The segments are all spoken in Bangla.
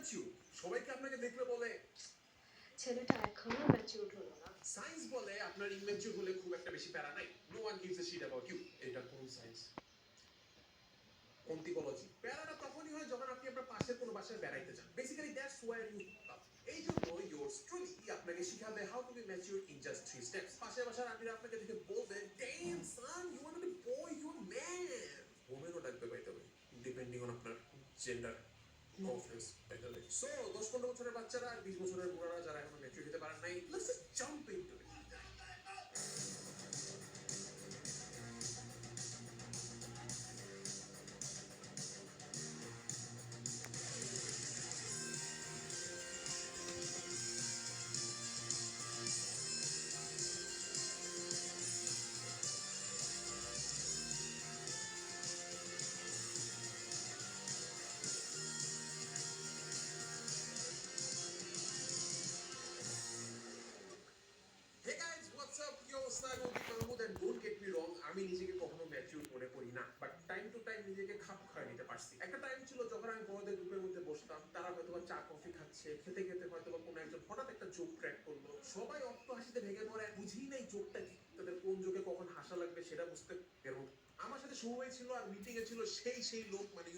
ইম্যাচিউর। সবাইকে আপনাকে দেখলে বলে ছেলেটা এখনো ম্যাচিউরড হলো না। সায়েন্স বলে আপনার ইম্যাচিউর হলে খুব একটা বেশি প্যারা নাই। No one gives a shit about you. এটা কোন সায়েন্স? অন্টিকোলজি। প্যারাটা তখনই হয় যখন আপনি আপনার পাশের কোনো বাসায় বেড়াইতে যান। বেসিক্যালি দ্যাটস ওয়্যার ইউ এই জন্য yours truly আপনাকে শিখাবে how to be mature in just 3 steps. পাশের বাসার আন্টিরা আপনাকে দেখে বলবে, "damn son, you are not a boy, you are man." ওমেনও ডাকবে by the way, depending on আপনার gender. No offence by the way. So 10-15 বছরের বাচ্চারা আর 20 বছরের বুড়ারা যারা এখনো ম্যাচিউর হতে পারেন নাই, let's just jump into it. Hey guys, what's up? কি অবস্থা? আমি Abhik Mahmud and don't get me wrong, আমি নিজেকে কখনো ম্যাচিউর মনে করি না, বাট টাইম টু টাইম নিজেকে খাপ খাইয়ে নিতে পারছি। একটা টাইম ছিল যখন আমি বড়দের গ্রুপের মধ্যে বসতাম, তারা হয়তো চা কফি খাচ্ছে, খেতে খেতে হয়তো কোনো একজন হঠাৎ একটা জোক ক্র্যাক করলো, সবাই অট্ট হাসিতে ভেঙে পড়ে, বুঝেই নাই জোকটা কি, তাদের কোন জোকে কখন হাসা লাগবে সেটা বুঝতে বেরো। আমার সাথে শুরু হয়েছিল আর মিটিং এ ছিল সেই লোক, মানে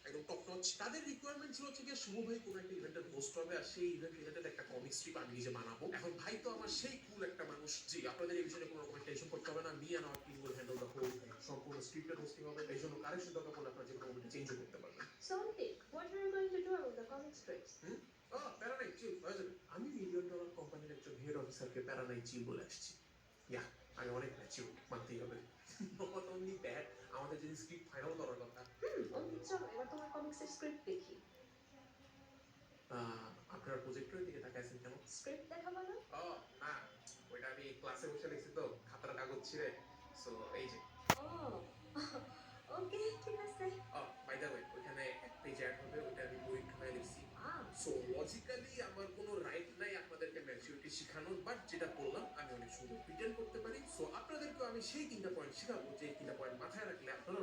একদম টপ নচ। তাদের রিকোয়ারমেন্ট ছিল হচ্ছে গিয়ে শুভ ভাই কোনো একটা ইভেন্টের হোস্ট হবে আর সেই ইভেন্ট রিলেটেড একটা কমিক স্ট্রিপ আমি নিজে বানাবো। এখন ভাই তো আমার সেই কুল একটা মানুষ, জি আপনাদের এই বিষয়ে কোনো রকম টেনশন করতে হবে না। Me and our team will handle the whole thing. সম্পূর্ণ স্ক্রিপ্টেড হোস্টিং হবে, এই জন্য কারেকশন দরকার পড়লে আপনারা যে কোনো মোমেন্টে চেঞ্জও করতে পারবেন। So Antik, what are you going to do with the comic strips? প্যারা নাই চিল হয়ে যাবে। আমি $1,000,000 কোম্পানির একজন হেড অফিসারকে প্যারা নাই চিল বলে আসছি। ইয়া, আমি অনেক ম্যাচিউর, মানতেই হবে। নট অনলি দ্যাট, আমাদের যদি স্ক্রিপ্ট ফাইনাল করার কথা, Antik, চলো এবার তোমার কমিক্সের স্ক্রিপ্ট দেখি। আপনার প্রজেক্টরের দিকে তাকায় আছেন কেন? স্ক্রিপ্ট দেখাবো না? ও না, ওইটা আমি ক্লাসে বসে লিখছি তো, খাতার কাগজ ছিঁড়ে। সো এই যে। ওকে, ঠিক আছে। বাই দ্য ওয়ে, ওইখানে এক পেজ অ্যাড হবে, ওইটা আমি পয়েন্ট হয়ে লিখছি। সো লজিক্যালি আমার কোনো রাইট নাই আপনাদেরকে ম্যাচুরিটি শেখানোর, বাট যেটা বললাম আমি অনেক সুন্দর প্রিটেন্ড করতে পারি। সো আপনাদেরকেও আমি সেই 3টা পয়েন্ট শেখাবো, যে 3টা পয়েন্ট মাথায় রাখলে আপনারা